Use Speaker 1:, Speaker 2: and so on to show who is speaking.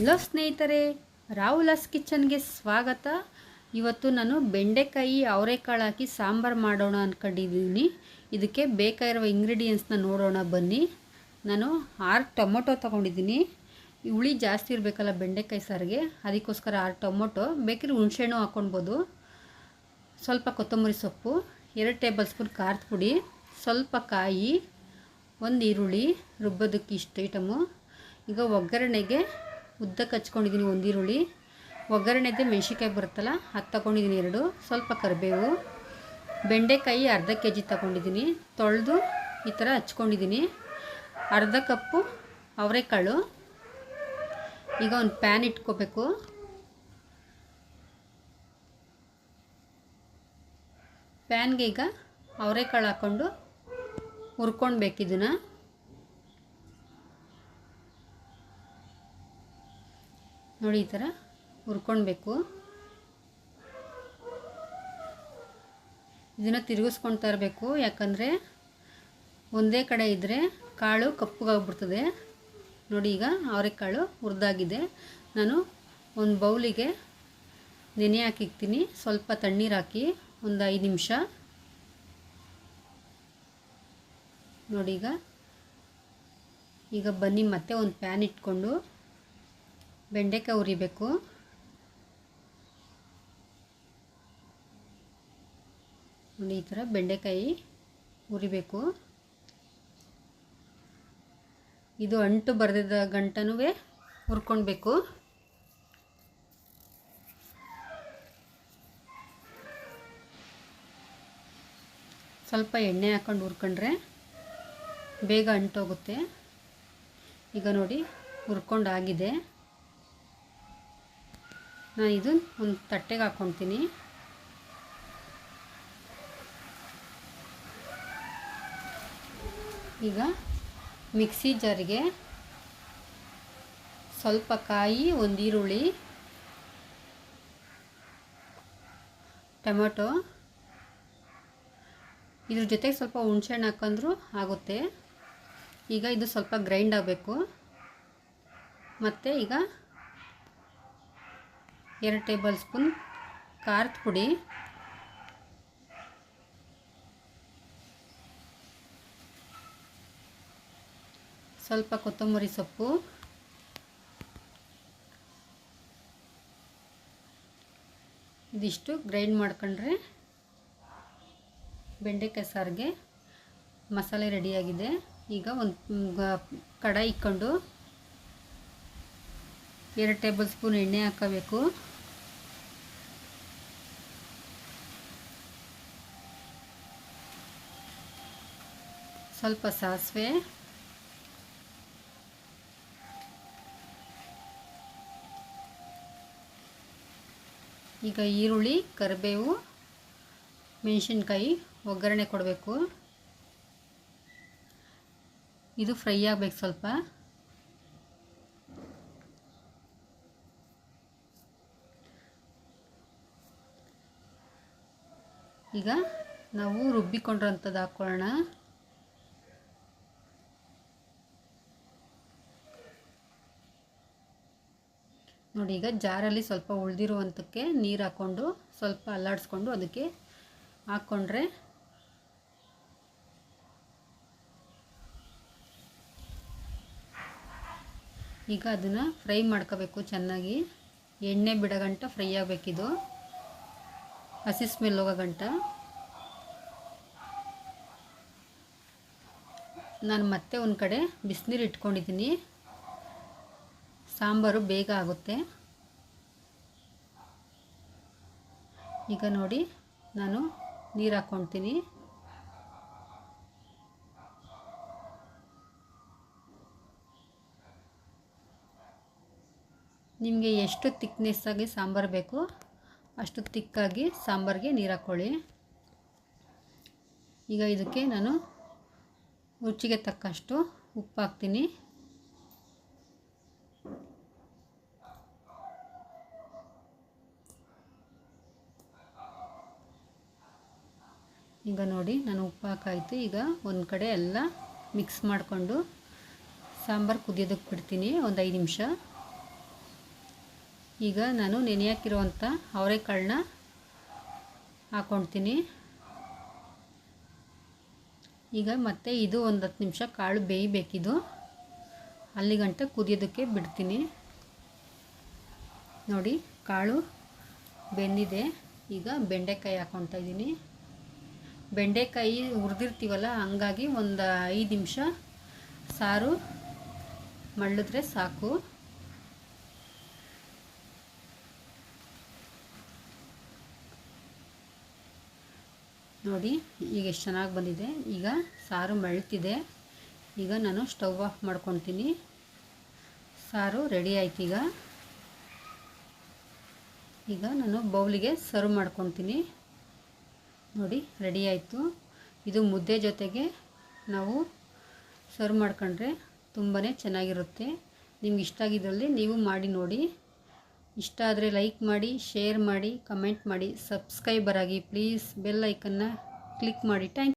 Speaker 1: Hello ಸ್ನೇಹಿತರೆ, ರಾಹುಲಾಸ್ ಕಿಚನ್ಗೆ ಸ್ವಾಗತ. ಇವತ್ತು ನಾನು ಬೆಂಡೆಕಾಯಿ ಅವರೆಕಾಳು ಹಾಕಿ ಸಾಂಬಾರು ಮಾಡೋಣ ಅಂದ್ಕೊಂಡಿದ್ದೀನಿ. ಇದಕ್ಕೆ ಬೇಕಾಗಿರುವ ಇಂಗ್ರೀಡಿಯೆಂಟ್ಸ್ನ ನೋಡೋಣ ಬನ್ನಿ. ನಾನು 6 ಟೊಮೊಟೊ ತೊಗೊಂಡಿದ್ದೀನಿ. ಹುಳಿ ಜಾಸ್ತಿ ಇರಬೇಕಲ್ಲ ಬೆಂಡೆಕಾಯಿ ಸಾರಿಗೆ, ಅದಕ್ಕೋಸ್ಕರ 6 ಟೊಮೊಟೊ. ಬೇಕಿದ್ರೆ ಹುಣಸೆಹಣ್ಣು ಹಾಕ್ಕೊಳ್ಬೋದು. ಸ್ವಲ್ಪ ಕೊತ್ತಂಬರಿ ಸೊಪ್ಪು, 2 ಟೇಬಲ್ ಸ್ಪೂನ್ ಖಾರದ ಪುಡಿ, ಸ್ವಲ್ಪ ಕಾಯಿ, 1 ಈರುಳ್ಳಿ, ರುಬ್ಬೋದಕ್ಕೆ ಇಷ್ಟು ಐಟಮು. ಈಗ ಒಗ್ಗರಣೆಗೆ ಉದ್ದಕ್ಕೆ ಹಚ್ಕೊಂಡಿದ್ದೀನಿ 1 ಈರುಳ್ಳಿ. ಒಗ್ಗರಣೆದೆ ಮೆಣಸಿನ್ಕಾಯಿ ಬರುತ್ತಲ್ಲ ಅದು ತೊಗೊಂಡಿದ್ದೀನಿ 2. ಸ್ವಲ್ಪ ಕರಿಬೇವು, ಬೆಂಡೆಕಾಯಿ ಅರ್ಧ kg ತೊಗೊಂಡಿದ್ದೀನಿ. ತೊಳೆದು ಈ ಥರ ಹಚ್ಕೊಂಡಿದ್ದೀನಿ. ಅರ್ಧ ಕಪ್ಪು ಅವರೆಕಾಳು. ಈಗ ಒಂದು ಪ್ಯಾನ್ ಇಟ್ಕೋಬೇಕು. ಪ್ಯಾನ್ಗೆ ಈಗ ಅವರೆಕಾಳು ಹಾಕ್ಕೊಂಡು ಹುರ್ಕೊಳ್ಬೇಕು. ಇದನ್ನು ನೋಡಿ, ಈ ಥರ ಹುರ್ಕೊಳ್ಬೇಕು. ಇದನ್ನು ತಿರುಗಿಸ್ಕೊಳ್ತಾ ಇರಬೇಕು, ಯಾಕಂದರೆ ಒಂದೇ ಕಡೆ ಇದ್ದರೆ ಕಾಳು ಕಪ್ಪಗಾಗ್ಬಿಡ್ತದೆ. ನೋಡಿ, ಈಗ ಅವರೆಕಾಳು ಹುರಿದಾಗಿದೆ. ನಾನು ಒಂದು ಬೌಲಿಗೆ ನೆನೆ ಹಾಕಿಕ್ತೀನಿ. ಸ್ವಲ್ಪ ತಣ್ಣೀರು ಹಾಕಿ ಒಂದು 5 ನಿಮಿಷ. ನೋಡಿ, ಈಗ ಬನ್ನಿ ಮತ್ತೆ ಒಂದು ಪ್ಯಾನ್ ಇಟ್ಕೊಂಡು ಬೆಂಡೆಕಾಯಿ ಹುರಿಬೇಕು. ನೋಡಿ, ಈ ಥರ ಬೆಂಡೆಕಾಯಿ ಹುರಿಬೇಕು. ಇದು ಅಂಟು ಬರೆದಿದ್ದ ಗಂಟನೂ ಹುರ್ಕೊಳ್ಬೇಕು. ಸ್ವಲ್ಪ ಎಣ್ಣೆ ಹಾಕ್ಕೊಂಡು ಹುರ್ಕೊಂಡ್ರೆ ಬೇಗ ಅಂಟೋಗುತ್ತೆ. ಈಗ ನೋಡಿ, ಹುರ್ಕೊಂಡಾಗಿದೆ. ನಾನು ಇದು ಒಂದು ತಟ್ಟೆಗೆ ಹಾಕ್ಕೊಳ್ತೀನಿ. ಈಗ ಮಿಕ್ಸಿ ಜಾರಿಗೆ ಸ್ವಲ್ಪ ಕಾಯಿ, 1 ಈರುಳ್ಳಿ, ಟೊಮೆಟೊ, ಇದ್ರ ಜೊತೆಗೆ ಸ್ವಲ್ಪ ಹುಣಸೆಹಣ್ಣು ಹಾಕೊಂಡ್ರೂ ಆಗುತ್ತೆ. ಈಗ ಇದು ಸ್ವಲ್ಪ ಗ್ರೈಂಡ್ ಆಗಬೇಕು. ಮತ್ತು ಈಗ 2 ಟೇಬಲ್ ಸ್ಪೂನ್ ಖಾರದ ಪುಡಿ, ಸ್ವಲ್ಪ ಕೊತ್ತಂಬರಿ ಸೊಪ್ಪು, ಇದಿಷ್ಟು ಗ್ರೈಂಡ್ ಮಾಡ್ಕೊಂಡ್ರೆ ಬೆಂಡೆಕಾಯಿ ಸಾರಿಗೆ ಮಸಾಲೆ ರೆಡಿಯಾಗಿದೆ. ಈಗ ಒಂದು ಕಡಾಯಿ ಇಟ್ಕೊಂಡು 2 ಟೇಬಲ್ ಸ್ಪೂನ್ ಎಣ್ಣೆ ಹಾಕಬೇಕು. ಸ್ವಲ್ಪ ಸಾಸಿವೆ, ಈಗ ಈರುಳ್ಳಿ, ಕರಿಬೇವು, ಮೆಣಸಿನ್ಕಾಯಿ ಒಗ್ಗರಣೆ ಕೊಡಬೇಕು. ಇದು ಫ್ರೈ ಆಗಬೇಕು ಸ್ವಲ್ಪ. ಈಗ ನಾವು ರುಬ್ಬಿಕೊಂಡಿರೋಂಥದ್ದು ಹಾಕ್ಕೊಳ್ಳೋಣ. ನೋಡಿ, ಈಗ ಜಾರಲ್ಲಿ ಸ್ವಲ್ಪ ಉಳಿದಿರುವಂಥಕ್ಕೆ ನೀರು ಹಾಕ್ಕೊಂಡು ಸ್ವಲ್ಪ ಅಲ್ಲಾಡಿಸ್ಕೊಂಡು ಅದಕ್ಕೆ ಹಾಕ್ಕೊಂಡ್ರೆ ಈಗ ಅದನ್ನು ಫ್ರೈ ಮಾಡ್ಕೋಬೇಕು ಚೆನ್ನಾಗಿ. ಎಣ್ಣೆ ಬಿಡೋ ಗಂಟ ಫ್ರೈ ಆಗಬೇಕಿದು, ಹಸಿ ಸ್ಮೆಲ್ ಹೋಗೋ ಗಂಟ. ನಾನು ಮತ್ತೆ ಒಂದು ಕಡೆ ಬಿಸಿನೀರು ಇಟ್ಕೊಂಡಿದ್ದೀನಿ. ಸಾಂಬಾರು ಬೇಗ ಆಗುತ್ತೆ. ಈಗ ನೋಡಿ, ನಾನು ನೀರು ಹಾಕ್ಕೊಳ್ತೀನಿ. ನಿಮಗೆ ಎಷ್ಟು ತಿಕ್ನೆಸ್ಸಾಗಿ ಸಾಂಬಾರು ಬೇಕು ಅಷ್ಟು ತಿಕ್ಕಾಗಿ ಸಾಂಬಾರಿಗೆ ನೀರು ಹಾಕ್ಕೊಳ್ಳಿ. ಈಗ ಇದಕ್ಕೆ ನಾನು ರುಚಿಗೆ ತಕ್ಕಷ್ಟು ಉಪ್ಪು ಹಾಕ್ತೀನಿ. ಈಗ ನೋಡಿ, ನಾನು ಉಪ್ಪು ಹಾಕಾಯಿತು. ಈಗ ಒಂದು ಕಡೆ ಎಲ್ಲ ಮಿಕ್ಸ್ ಮಾಡಿಕೊಂಡು ಸಾಂಬಾರು ಕುದಿಯೋದಕ್ಕೆ ಬಿಡ್ತೀನಿ ಒಂದು 5 ನಿಮಿಷ. ಈಗ ನಾನು ನೆನೆ ಹಾಕಿರುವಂಥ ಅವರೆಕಾಳನ್ನ ಹಾಕ್ಕೊಳ್ತೀನಿ. ಈಗ ಮತ್ತೆ ಇದು ಒಂದು 10 ನಿಮಿಷ ಕಾಳು ಬೇಯಬೇಕಿದು, ಅಲ್ಲಿಗಂಟ ಕುದಿಯೋದಕ್ಕೆ ಬಿಡ್ತೀನಿ. ನೋಡಿ ಕಾಳು ಬೆಂದಿದೆ. ಈಗ ಬೆಂಡೆಕಾಯಿ ಹಾಕ್ಕೊಳ್ತಾ ಇದ್ದೀನಿ. ಬೆಂಡೆಕಾಯಿ ಹುರಿದಿರ್ತೀವಲ್ಲ, ಹಂಗಾಗಿ ಒಂದು 5 ನಿಮಿಷ ಸಾರು ಮಳ್ಳಿದ್ರೆ ಸಾಕು. ನೋಡಿ ಈಗ ಎಷ್ಟು ಚೆನ್ನಾಗಿ ಬಂದಿದೆ. ಈಗ ಸಾರು ಮಳ್ತಿದೆ. ಈಗ ನಾನು ಸ್ಟವ್ ಆಫ್ ಮಾಡ್ಕೊತೀನಿ. ಸಾರು ರೆಡಿ ಆಯ್ತು. ಈಗ ನಾನು ಬೌಲಿಗೆ ಸರ್ವ್ ಮಾಡ್ಕೊತೀನಿ. ನೋಡಿ ರೆಡಿ ಆಯಿತು. ಇದು ಮುದ್ದೆ ಜೊತೆಗೆ ನಾವು ಸರ್ವ್ ಮಾಡ್ಕೊಂಡ್ರೆ ತುಂಬಾ ಚೆನ್ನಾಗಿರುತ್ತೆ. ನಿಮ್ಗೆ ಇಷ್ಟ ಆಗಿದ್ದಲ್ಲಿ ನೀವು ಮಾಡಿ ನೋಡಿ. ಇಷ್ಟ ಆದರೆ ಲೈಕ್ ಮಾಡಿ, ಶೇರ್ ಮಾಡಿ, ಕಮೆಂಟ್ ಮಾಡಿ, ಸಬ್ಸ್ಕ್ರೈಬರ್ ಆಗಿ ಪ್ಲೀಸ್. ಬೆಲ್ ಐಕನ್ನ ಕ್ಲಿಕ್ ಮಾಡಿ. Thank you.